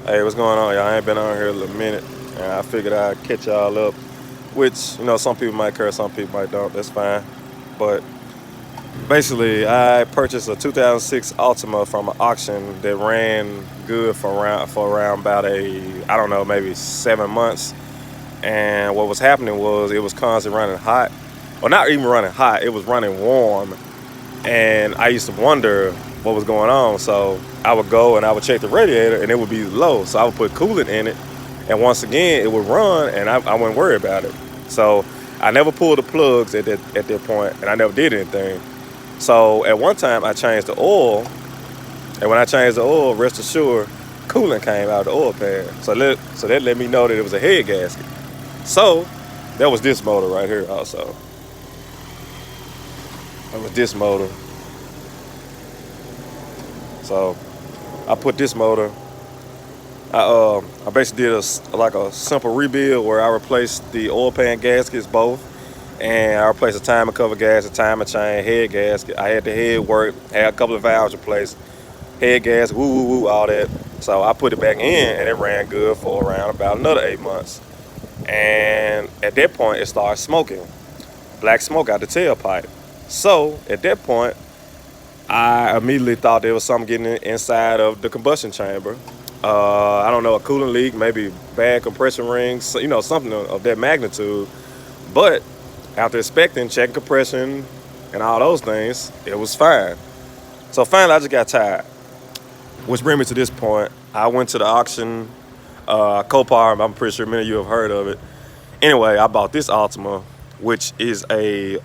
Hey, what's going on, y'all? I ain't been on here a little minute, and I figured I'd catch y'all up. Which, some people might care, some people might don't. That's fine. But basically, I purchased a 2006 Altima from an auction that ran good for around about I don't know, maybe 7 months. And what was happening was it was constantly running hot, or not even running hot. It was running warm, and I used to wonder what was going on. So I would go and I would check the radiator, and it would be low. So I would put coolant in it, and once again it would run, and I wouldn't worry about it. So I never pulled the plugs at that point, and I never did anything. So at one time I changed the oil, and when I changed the oil, rest assured, coolant came out of the oil pan. So that let me know that it was a head gasket. So that was this motor right here also. That was this motor. So I put this motor. I basically did like a simple rebuild where I replaced the oil pan gaskets both, and I replaced the timing cover gasket, timing chain, head gasket. I had the head work, had a couple of valves replaced, head gas, woo woo woo, all that. So I put it back in, and it ran good for around about another 8 months. And at that point, it started smoking, black smoke out the tailpipe. So at that point, I immediately thought there was something getting inside of the combustion chamber. I don't know, a coolant leak, maybe bad compression rings, something of that magnitude. But after inspecting, checking compression, and all those things, it was fine. So finally, I just got tired. Which brings me to this point. I went to the auction, Copar. I'm pretty sure many of you have heard of it. Anyway, I bought this Altima, which is a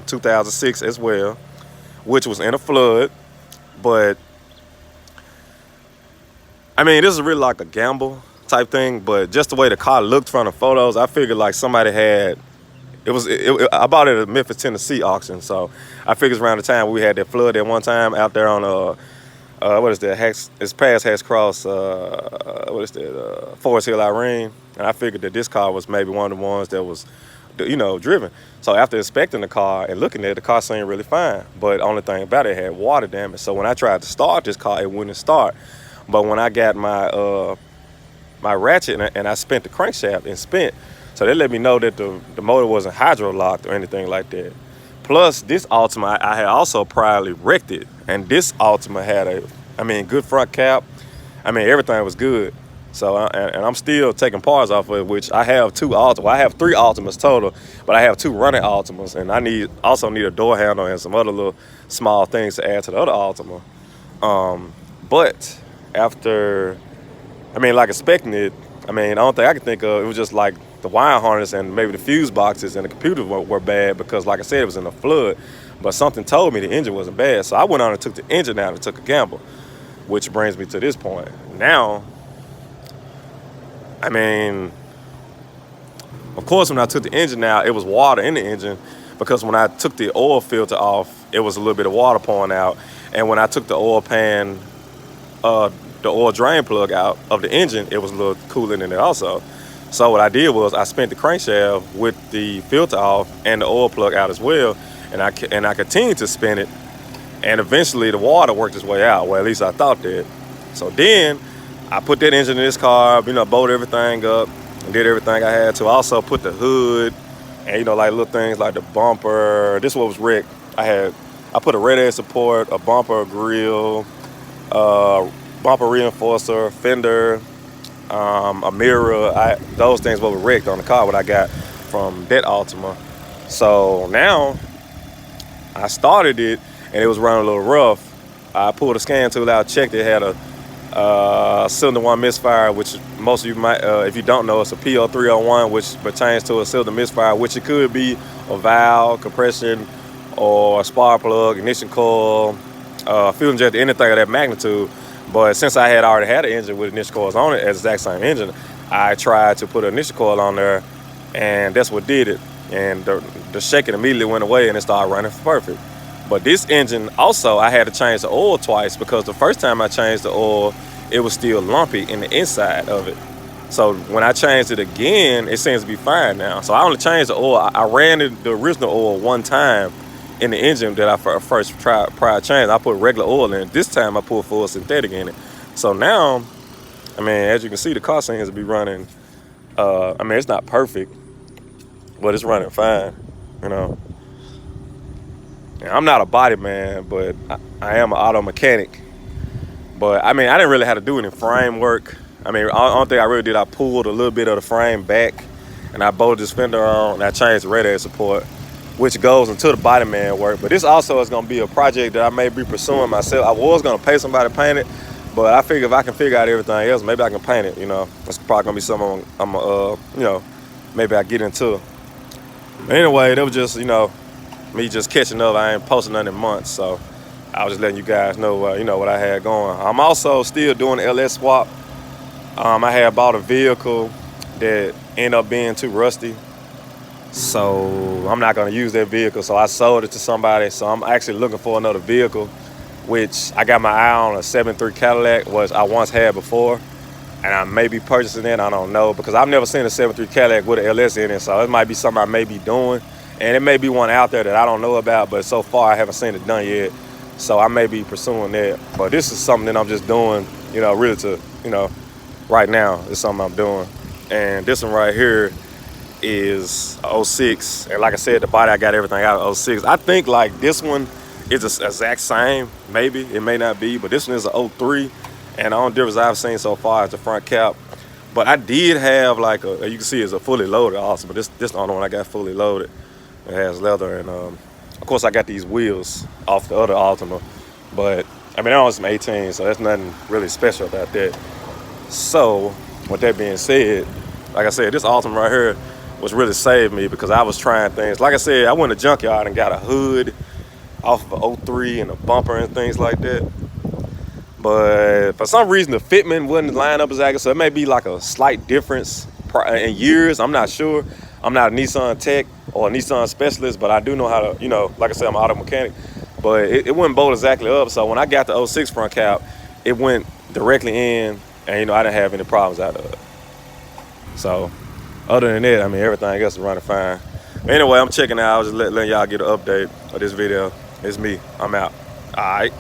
2006 as well, which was in a flood. But I mean, this is really like a gamble type thing. But just the way the car looked from the photos, I figured like somebody had. I bought it at a Memphis, Tennessee auction. So I figured around the time we had that flood at one time out there on what is that? It's past Hex Cross. What is that? Forest Hill, Irene. And I figured that this car was maybe one of the ones that was, driven. So after inspecting the car and looking at it, the car seemed really fine. But only thing about it had water damage. So when I tried to start this car, it wouldn't start. But when I got my ratchet and I spent the crankshaft and spent, so they let me know that the motor wasn't hydro locked or anything like that. Plus, this Altima, I had also priorly wrecked it. And this Altima had good front cap. Everything was good. So, and I'm still taking parts off of it, which I have two Altimas. Well, I have three Altimas total, but I have two running Altimas. And I also need a door handle and some other little small things to add to the other Altima. But after, like expecting it, the only thing I could think of, it was just like the wire harness and maybe the fuse boxes and the computer were bad because, like I said, it was in a flood. But something told me the engine wasn't bad. So I went on and took the engine out and took a gamble, which brings me to this point. Now, of course, when I took the engine out, it was water in the engine because when I took the oil filter off, it was a little bit of water pouring out. And when I took the oil pan, the oil drain plug out of the engine, it was a little coolant in it also. So what I did was I spent the crankshaft with the filter off and the oil plug out as well, and I continued to spin it, and eventually the water worked its way out. Well, at least I thought that. So then I put that engine in this car, bolted everything up, and did everything I had to. I also put the hood and like little things like the bumper. This one was wrecked. I put a radiator support, a bumper, a grill, bumper reinforcer, fender, a mirror. Those things were wrecked on the car, what I got from that Altima. So now I started it and it was running a little rough. I pulled a scan tool out, checked it, had a cylinder 1 misfire, which most of you might, if you don't know, it's a PO301, which pertains to a cylinder misfire, which it could be a valve, compression, or a spark plug, ignition coil, fuel injector, anything of that magnitude. But since I had already had an engine with ignition coils on it, as the exact same engine, I tried to put an ignition coil on there, and that's what did it. And the shaking immediately went away, and it started running perfect. But this engine also, I had to change the oil twice because the first time I changed the oil, it was still lumpy in the inside of it. So when I changed it again, it seems to be fine now. So I only changed the oil. I ran the original oil one time in the engine that I first tried prior change. I put regular oil in. This time I put full synthetic in it. So now I mean, as you can see, the car seems to be running. I mean, it's not perfect, but it's running fine, you know. And I'm not a body man, but I am an auto mechanic. But I mean, I didn't really have to do any frame work. I mean, the only thing I really did, I pulled a little bit of the frame back, and I bolted this fender on, and I changed the radiator support, which goes into the body man work. But this also is gonna be a project that I may be pursuing myself. I was gonna pay somebody to paint it, but I figure if I can figure out everything else, maybe I can paint it, you know. It's probably gonna be something I'm you know, maybe I get into. But anyway, that was just, you know, me just catching up. I ain't posting nothing in months, so I was just letting you guys know, you know, what I had going. I'm also still doing the LS swap. I had bought a vehicle that ended up being too rusty, so I'm not gonna use that vehicle. So I sold it to somebody. So I'm actually looking for another vehicle, which I got my eye on a 73 Cadillac, which I once had before, and I may be purchasing it. I don't know, because I've never seen a 73 Cadillac with an LS in it. So it might be something I may be doing, and it may be one out there that I don't know about. But so far I haven't seen it done yet. So I may be pursuing that. But this is something that I'm just doing, you know, really to, you know, right now is something I'm doing. And this one right here is a 06. And like I said, the body, I got everything out of 06. I think like this one is the exact same. Maybe, it may not be, but this one is a 03. And the only difference I've seen so far is the front cap. But I did have like a, you can see it's a fully loaded also, but this is the only one I got fully loaded. It has leather, and of course I got these wheels off the other Altima. But I mean, they're only some 18, so there's nothing really special about that. So, with that being said, like I said, this Altima right here was really saved me, because I was trying things. Like I said, I went to junkyard and got a hood off of a 03 and a bumper and things like that. But for some reason, the fitment wouldn't line up exactly. So it may be like a slight difference in years. I'm not sure. I'm not a Nissan tech or a Nissan specialist, but I do know how to, you know, like I said, I'm an auto mechanic. But it wouldn't bolt exactly up. So when I got the 06 front cap, it went directly in, and, you know, I didn't have any problems out of it. So other than that, I mean, everything else is running fine. Anyway, I'm checking out. I was just letting y'all get an update of this video. It's me. I'm out. All right.